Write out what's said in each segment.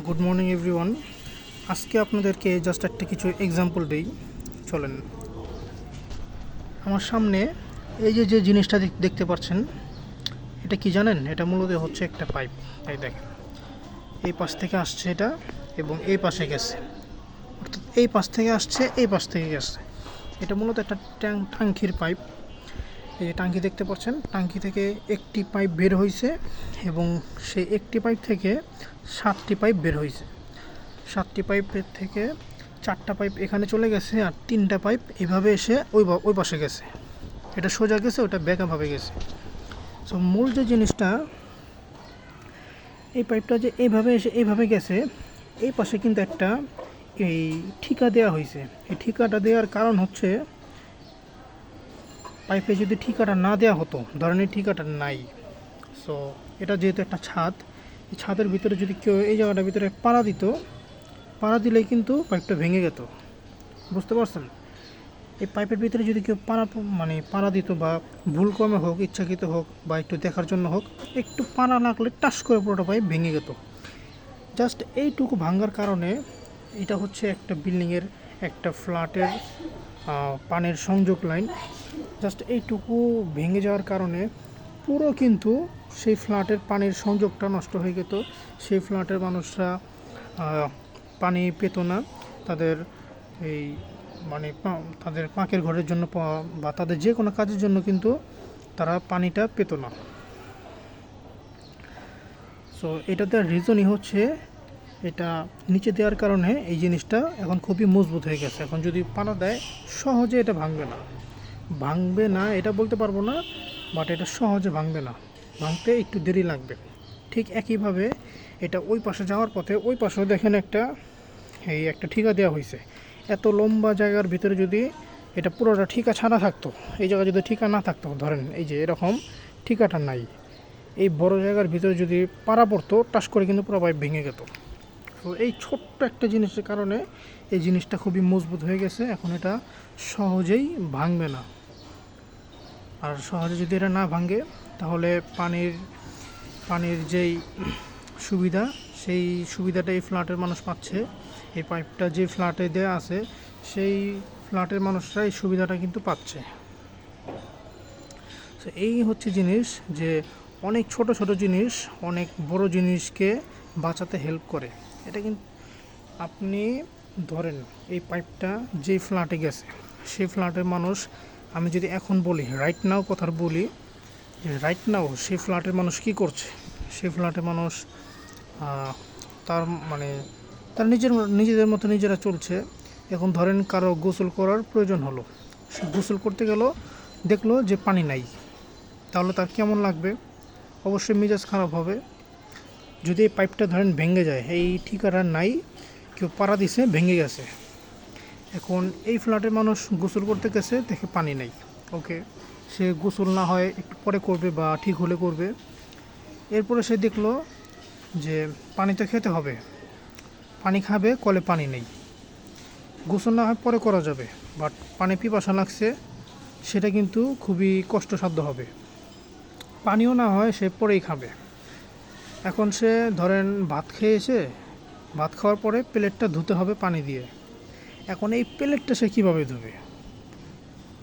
Good morning everyone. আজকে আপনাদেরকে just একটা কিছু এক্সাম্পল দিই। চলেন, আমার সামনে এই যে জিনিসটা দেখতে পাচ্ছেন, এটা কি জানেন? এটা মূলত হচ্ছে একটা পাইপ। তাই দেখেন, এই পাশ থেকে আসছে এটা এবং এই পাশে গেছে, অর্থাৎ এই পাশ থেকে আসছে, এই পাশ থেকে গেছে। এটা মূলত একটা টাঙ্কির পাইপ। এই যে টাঙ্কি দেখতে পাচ্ছেন, টাঙ্কি থেকে একটি পাইপ বের হয়েছে এবং সেই একটি পাইপ থেকে 7টি পাইপ বের হয়েছে। 7টি পাইপের থেকে 4টা পাইপ এখানে চলে গেছে আর 3টা পাইপ এভাবে এসে ওই পাশে গেছে। এটা সোজা গেছে, ওটা বেঁকাভাবে গেছে। সো মূল যে জিনিসটা, এই পাইপটা যে এইভাবে এসে এইভাবে গেছে, এই পাশে কিন্তু একটা এই ঠিকা দেওয়া হয়েছে। এই ঠিকাটা দেওয়ার কারণ হচ্ছে, পাইপে যদি ঠিকাটা না দেওয়া হতো, ধরেন এই ঠিকাটা নাই, সো এটা যেহেতু একটা ছাদ, এই ছাদের ভিতরে যদি কেউ এই জায়গাটার ভিতরে পাড়া দিলেই কিন্তু পাইপটা ভেঙে যেত। বুঝতে পারছেন? এই পাইপের ভিতরে যদি কেউ পাড়া দিত, বা ভুল ক্রমে হোক, ইচ্ছাকৃত হোক, বা একটু দেখার জন্য হোক, একটু পাড়া লাগলে টাস করে পুরোটা পাইপ ভেঙে যেত। জাস্ট এইটুকু ভাঙার কারণে, এটা হচ্ছে একটা বিল্ডিংয়ের, একটা ফ্ল্যাটের পানির সংযোগ লাইন। জাস্ট এইটুকু ভেঙে যাওয়ার কারণে পুরো কিন্তু সেই ফ্ল্যাটের পানির সংযোগটা নষ্ট হয়ে যেত। সেই ফ্ল্যাটের মানুষরা পানি পেত না। তাদের এই তাদের পাকের ঘরের জন্য বা তাদের যে কোনো কাজের জন্য কিন্তু তারা পানিটা পেত না। সো এটাতে রিজনই হচ্ছে, এটা নিচে দেওয়ার কারণে এই জিনিসটা এখন খুবই মজবুত হয়ে গেছে। এখন যদি পানা দেয়, সহজে এটা ভাঙবে না এটা বলতে পারবো না, বাট এটা সহজে ভাঙবে না, ভাঙতে একটু দেরি লাগবে। ঠিক একইভাবে এটা ওই পাশে যাওয়ার পথে, ওই পাশেও দেখেন একটা ঠিকা দেওয়া হয়েছে। এত লম্বা জায়গার ভিতরে যদি এটা পুরোটা ঠিকা ছাড়া থাকতো, এই জায়গায় যদি ঠিকা না থাকতো, ধরেন এই যে এরকম ঠিকাটা নাই, এই বড় জায়গার ভিতরে যদি পাড়া পড়তো, টাস করে কিন্তু পুরো পাইপ ভেঙে যেত। তো এই ছোট্ট একটা জিনিসের কারণে এই জিনিসটা খুবই মজবুত হয়ে গেছে। এখন এটা সহজেই ভাঙবে না। আর সহজে যদি এটা না ভাঙে, তাহলে পানির যেই সুবিধা, সেই সুবিধাটা এই ফ্ল্যাটের মানুষ পাচ্ছে। এই পাইপটা যে ফ্ল্যাটে দেওয়া আছে, সেই ফ্ল্যাটের মানুষরা এই সুবিধাটা কিন্তু পাচ্ছে। তো এই হচ্ছে জিনিস, যে অনেক ছোট ছোট জিনিস অনেক বড় জিনিসকে বাঁচাতে হেল্প করে। এটা কিন্তু আপনি ধরেন, এই পাইপটা যেই ফ্ল্যাটে গেছে, সেই ফ্ল্যাটের মানুষ, আমি যদি এখন বলি, রাইট নাও কথা বলি, যে রাইট নাও সেই ফ্ল্যাটের মানুষ কি করছে? সেই ফ্ল্যাটের মানুষ তার তার নিজেদের মতো নিজেরা চলছে। এখন ধরেন কারো গোসল করার প্রয়োজন হলো, সে গোসল করতে গেল, দেখলো যে পানি নাই, তাহলে তার কেমন লাগবে? অবশ্যই মেজাজ খারাপ হবে। যদি এই পাইপটা ধরেন ভেঙে যায়, এই ঠিকাটা নাই, কেউ পাড়া দিছে, ভেঙে গেছে, এখন এই ফ্ল্যাটের মানুষ গোসল করতে গেছে, দেখে পানি নেই। ওকে, সে গোসল না হয় একটু পরে করবে বা ঠিক হলে করবে। এরপরে সে দেখলো যে পানি তো খেতে হবে, পানি খাবে, কলে পানি নেই। গোসল না হয় পরে করা যাবে, বাট পানি পিপাসা লাগছে, সেটা কিন্তু খুবই কষ্টসাধ্য হবে। পানিও না হয়, সে পরেই খাবে। এখন সে ধরেন ভাত খেয়েছে, ভাত খাওয়ার পরে প্লেটটা ধুতে হবে পানি দিয়ে। এখন এই প্লেটটা সে কীভাবে ধুবে?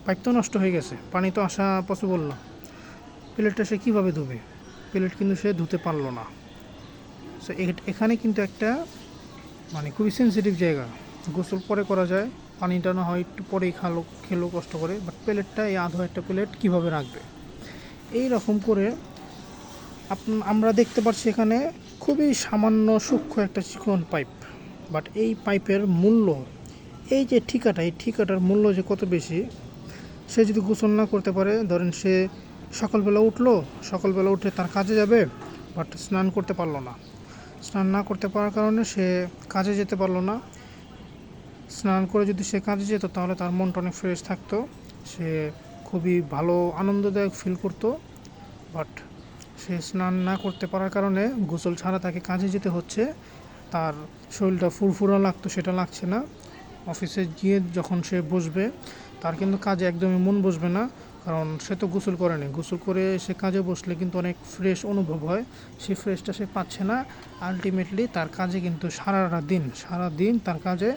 পাইপ তো নষ্ট হয়ে গেছে, পানি তো আসা পসিবল না। প্লেটটা সে কীভাবে ধুবে? প্লেট কিন্তু সে ধুতে পারলো না। সো এখানে কিন্তু একটা খুবই সেন্সিটিভ জায়গা। গোসল পরে করা যায়, পানিটা না হয় একটু পরেই খেলো কষ্ট করে, বাট প্লেটটা, এই আধো একটা প্লেট কীভাবে রাখবে? এই রকম করে আমরা দেখতে পাচ্ছি এখানে খুবই সামান্য সূক্ষ্ম একটা চিকন পাইপ, বাট এই পাইপের মূল্য, এই যে ঠিকাটা, এই ঠিকাটার মূল্য যে কত বেশি। সে যদি গোসল না করতে পারে, ধরেন সে সকালবেলা উঠে তার কাজে যাবে, বাট স্নান করতে পারলো না। স্নান না করতে পারার কারণে সে কাজে যেতে পারলো না। স্নান করে যদি সে কাজে যেত, তাহলে তার মনটা অনেক ফ্রেশ থাকতো, সে খুবই ভালো আনন্দদায়ক ফিল করতো। বাট সে স্নান না করতে পারার কারণে, গোসল ছাড়া তাকে কাজে যেতে হচ্ছে, তার শরীরটা ফুরফুরা লাগতো, সেটা লাগছে না। অফিসে গিয়ে যখন সে বসবে, তার কিন্তু কাজে একদমই মন বসবে না, কারণ সে তো গোসল করেনি, গোসল করে সে কাজে বসলে কিন্তু অনেক ফ্রেশ অনুভব হয়, সেই ফ্রেশটা সে পাচ্ছে না। আলটিমেটলি তার কাজে কিন্তু সারা দিন তার কাজে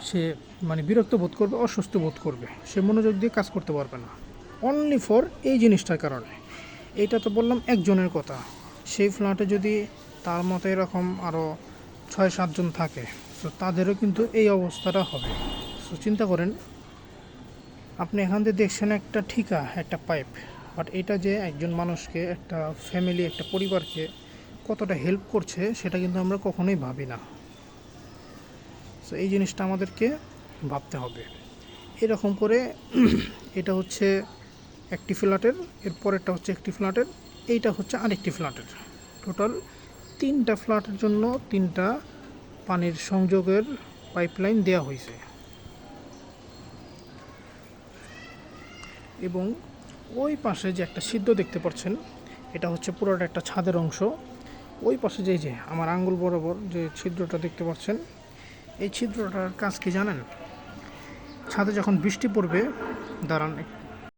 সে মানে বিরক্ত বোধ করবে, অসুস্থ বোধ করবে, সে মনোযোগ দিয়ে কাজ করতে পারবে না, অনলি ফর এই জিনিসটার কারণে। এইটা তো বললাম একজনের কথা, সেই ফ্ল্যাটে যদি তার মতো এরকম আরও 6-7 জন থাকে, সো তাদেরও কিন্তু এই অবস্থাটা হবে। সো চিন্তা করেন, আপনি এখান থেকে দেখছেন একটা ঠিকা, একটা পাইপ, বাট এটা যে একজন মানুষকে, একটা ফ্যামিলি, একটা পরিবারকে কতটা হেল্প করছে সেটা কিন্তু আমরা কখনোই ভাবি না। সো এই জিনিসটা আমাদেরকে ভাবতে হবে। এরকম করে এটা হচ্ছে একটি ফ্ল্যাটের, এরপরেরটা হচ্ছে একটি ফ্ল্যাটের, এইটা হচ্ছে আরেকটি ফ্ল্যাটের। টোটাল 3টা ফ্ল্যাটের জন্য 3টা পানির সংযোগের পাইপলাইন দেওয়া হয়েছে। এবং ওই পাশে যে একটা ছিদ্র দেখতে পাচ্ছেন, এটা হচ্ছে পুরোটা একটা ছাদের অংশ। ওই পাশে যে আমার আঙ্গুল বরাবর যে ছিদ্রটা দেখতে পাচ্ছেন, এই ছিদ্রটার কাজ কি জানেন? ছাদে যখন বৃষ্টি পড়বে, দাঁড়ান